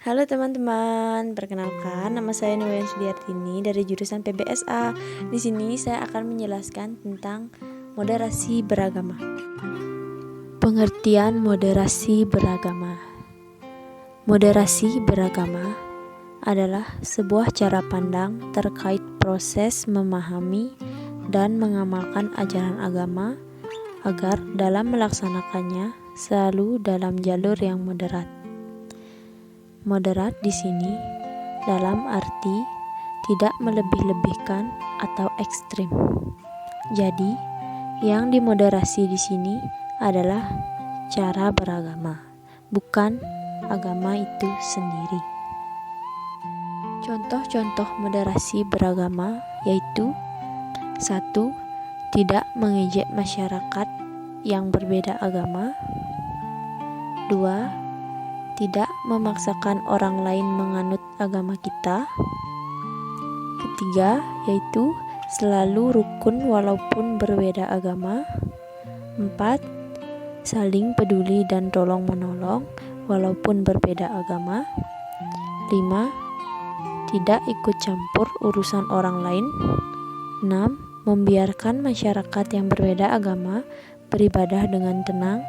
Halo teman-teman, perkenalkan nama saya Novian Sudiartini dari jurusan PBSA. Di sini saya akan menjelaskan tentang moderasi beragama. Pengertian moderasi beragama. Moderasi beragama adalah sebuah cara pandang terkait proses memahami dan mengamalkan ajaran agama agar dalam melaksanakannya selalu dalam jalur yang moderat. Moderat di sini dalam arti tidak melebih-lebihkan atau ekstrim. Jadi, yang dimoderasi di sini adalah cara beragama, bukan agama itu sendiri. Contoh-contoh moderasi beragama yaitu 1. Tidak mengejek masyarakat yang berbeda agama. 2. Tidak memaksakan orang lain menganut agama kita. Ketiga, yaitu selalu rukun walaupun berbeda agama. 4. Saling peduli dan tolong menolong walaupun berbeda agama. 5. Tidak ikut campur urusan orang lain. 6. Membiarkan masyarakat yang berbeda agama beribadah dengan tenang.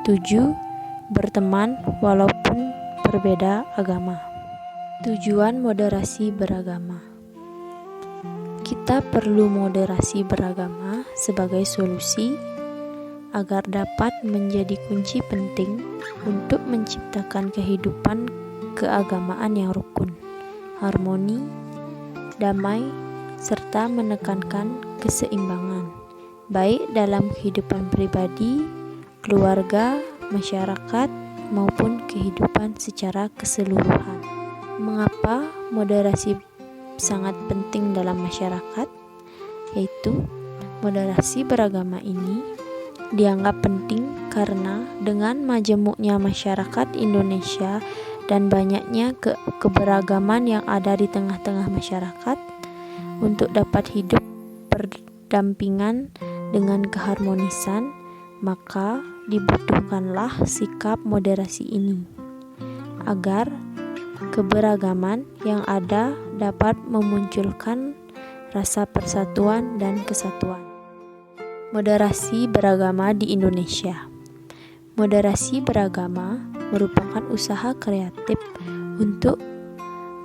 7. Berteman walaupun berbeda agama. Tujuan moderasi beragama. Kita perlu moderasi beragama sebagai solusi agar dapat menjadi kunci penting untuk menciptakan kehidupan keagamaan yang rukun, harmoni, damai, serta menekankan keseimbangan, baik dalam kehidupan pribadi, keluarga, masyarakat, maupun kehidupan secara keseluruhan. Mengapa moderasi sangat penting dalam masyarakat? Yaitu, moderasi beragama ini dianggap penting karena dengan majemuknya masyarakat Indonesia dan banyaknya keberagaman yang ada di tengah-tengah masyarakat, untuk dapat hidup berdampingan dengan keharmonisan, maka dibutuhkanlah sikap moderasi ini agar keberagaman yang ada dapat memunculkan rasa persatuan dan kesatuan. Moderasi beragama di Indonesia. Moderasi beragama merupakan usaha kreatif untuk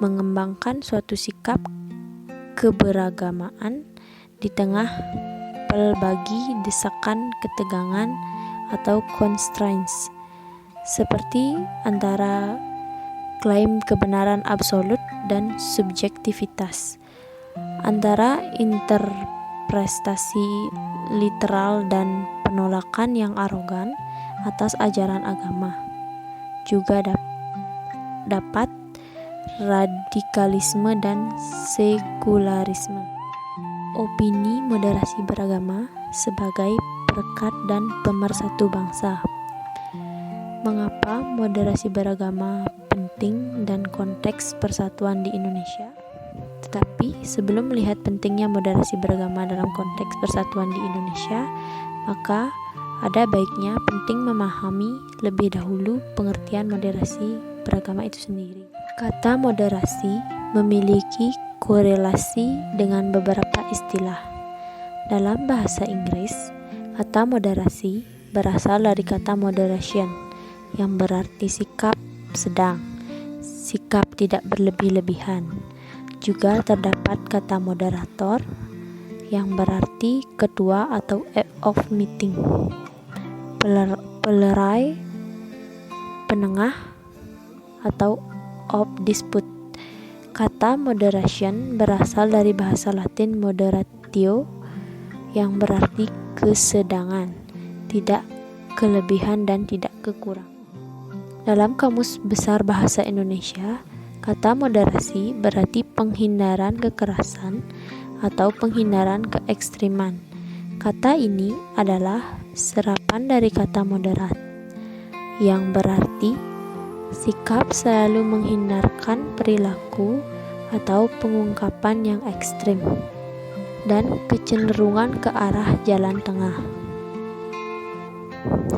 mengembangkan suatu sikap keberagamaan di tengah pelbagai desakan ketegangan atau constraints, seperti antara klaim kebenaran absolut dan subjektivitas, antara interpretasi literal dan penolakan yang arogan atas ajaran agama. Juga dapat radikalisme dan sekularisme. Opini moderasi beragama sebagai perekat dan pemersatu bangsa. Mengapa moderasi beragama penting dan konteks persatuan di Indonesia? Tetapi sebelum melihat pentingnya moderasi beragama dalam konteks persatuan di Indonesia, maka ada baiknya penting memahami lebih dahulu pengertian moderasi beragama itu sendiri. Kata moderasi memiliki korelasi dengan beberapa istilah. Dalam bahasa Inggris, kata moderasi berasal dari kata moderation yang berarti sikap sedang, sikap tidak berlebih-lebihan. Juga terdapat kata moderator yang berarti ketua atau head of meeting, pelerai, penengah, atau of dispute. Kata moderation berasal dari bahasa Latin moderatio yang berarti kesedangan, tidak kelebihan dan tidak kekurangan. Dalam Kamus Besar Bahasa Indonesia, kata moderasi berarti penghindaran kekerasan atau penghindaran keekstriman. Kata ini adalah serapan dari kata moderat, yang berarti sikap selalu menghindarkan perilaku atau pengungkapan yang ekstrim dan kecenderungan ke arah jalan tengah.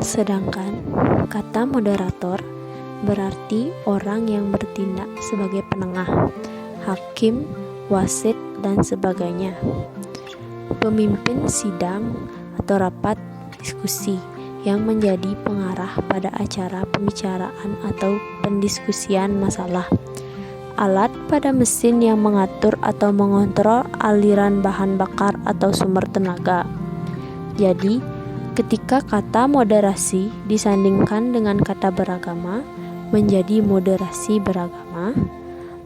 Sedangkan kata moderator berarti orang yang bertindak sebagai penengah, hakim, wasit, dan sebagainya. Pemimpin sidang atau rapat diskusi yang menjadi pengarah pada acara pembicaraan atau pendiskusian masalah. Alat pada mesin yang mengatur atau mengontrol aliran bahan bakar atau sumber tenaga. Jadi, ketika kata moderasi disandingkan dengan kata beragama menjadi moderasi beragama,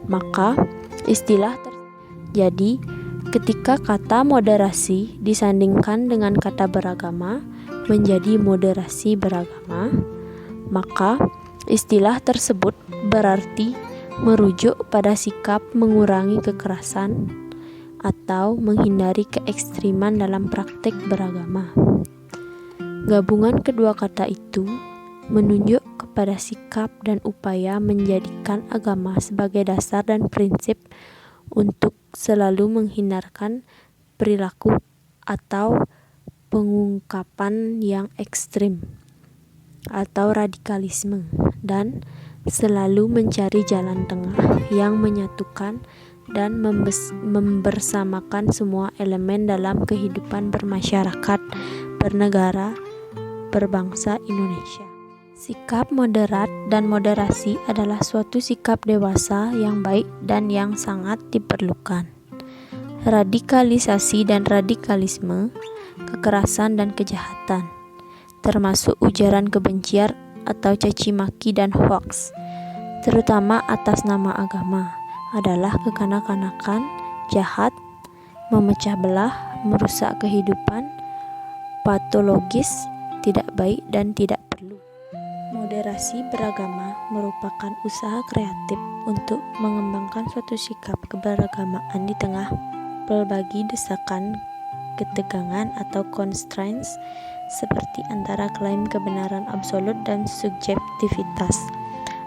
maka istilah jadi ketika kata moderasi disandingkan dengan kata beragama menjadi moderasi beragama, maka istilah tersebut berarti merujuk pada sikap mengurangi kekerasan atau menghindari keekstriman dalam praktik beragama. Gabungan kedua kata itu menunjuk kepada sikap dan upaya menjadikan agama sebagai dasar dan prinsip untuk selalu menghindarkan perilaku atau pengungkapan yang ekstrim atau radikalisme, dan selalu mencari jalan tengah yang menyatukan dan membersamakan semua elemen dalam kehidupan bermasyarakat, bernegara, berbangsa Indonesia. Sikap moderat dan moderasi adalah suatu sikap dewasa yang baik dan yang sangat diperlukan. Radikalisasi dan radikalisme, kekerasan dan kejahatan, termasuk ujaran kebencian atau caci maki dan hoaks, terutama atas nama agama, adalah kekanak-kanakan, jahat, memecah belah, merusak kehidupan, patologis, tidak baik dan tidak perlu. Moderasi beragama merupakan usaha kreatif untuk mengembangkan suatu sikap keberagamaan di tengah berbagai desakan, ketegangan atau constraints seperti antara klaim kebenaran absolut dan subjektivitas,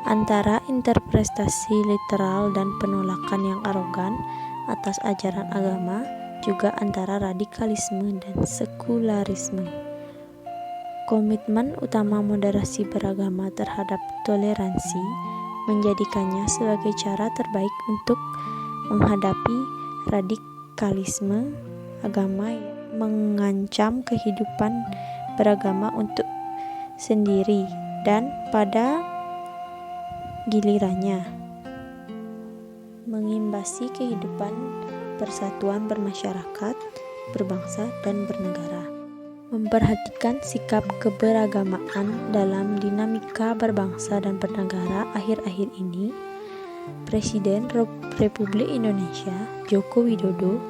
antara interpretasi literal dan penolakan yang arogan atas ajaran agama, juga antara radikalisme dan sekularisme. Komitmen utama moderasi beragama terhadap toleransi menjadikannya sebagai cara terbaik untuk menghadapi radikalisme agama yang mengancam kehidupan beragama untuk sendiri dan pada gilirannya mengimbasi kehidupan persatuan bermasyarakat, berbangsa, dan bernegara. Memperhatikan sikap keberagamaan dalam dinamika berbangsa dan bernegara akhir-akhir ini, Presiden Republik Indonesia Joko Widodo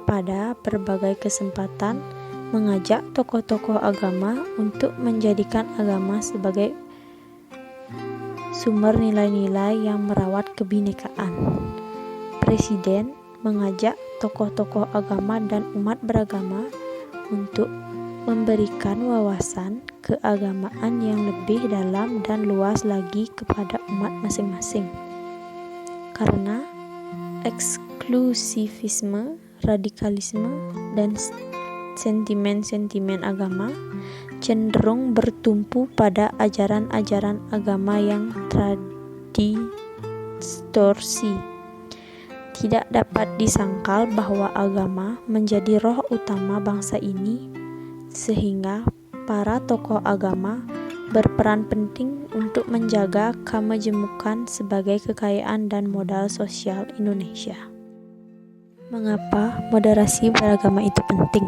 pada berbagai kesempatan mengajak tokoh-tokoh agama untuk menjadikan agama sebagai sumber nilai-nilai yang merawat kebinekaan. Presiden mengajak tokoh-tokoh agama dan umat beragama untuk memberikan wawasan keagamaan yang lebih dalam dan luas lagi kepada umat masing-masing. Karena eksklusivisme, radikalisme, dan sentimen-sentimen agama cenderung bertumpu pada ajaran-ajaran agama yang terdistorsi. Tidak dapat disangkal bahwa agama menjadi roh utama bangsa ini, sehingga para tokoh agama berperan penting untuk menjaga kemajemukan sebagai kekayaan dan modal sosial Indonesia. Mengapa moderasi beragama itu penting?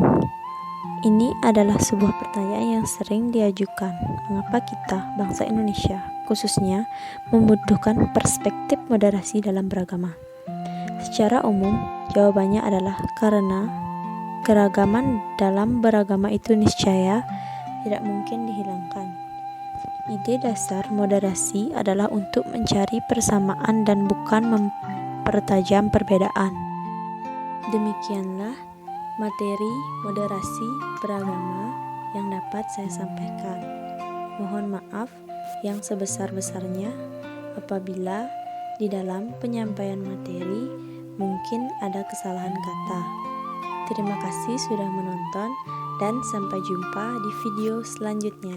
Ini adalah sebuah pertanyaan yang sering diajukan. Mengapa kita, bangsa Indonesia, khususnya, membutuhkan perspektif moderasi dalam beragama? Secara umum, jawabannya adalah karena keragaman dalam beragama itu niscaya tidak mungkin dihilangkan. Ide dasar moderasi adalah untuk mencari persamaan dan bukan mempertajam perbedaan. Demikianlah materi moderasi beragama yang dapat saya sampaikan. Mohon maaf yang sebesar-besarnya apabila di dalam penyampaian materi mungkin ada kesalahan kata. Terima kasih sudah menonton dan sampai jumpa di video selanjutnya.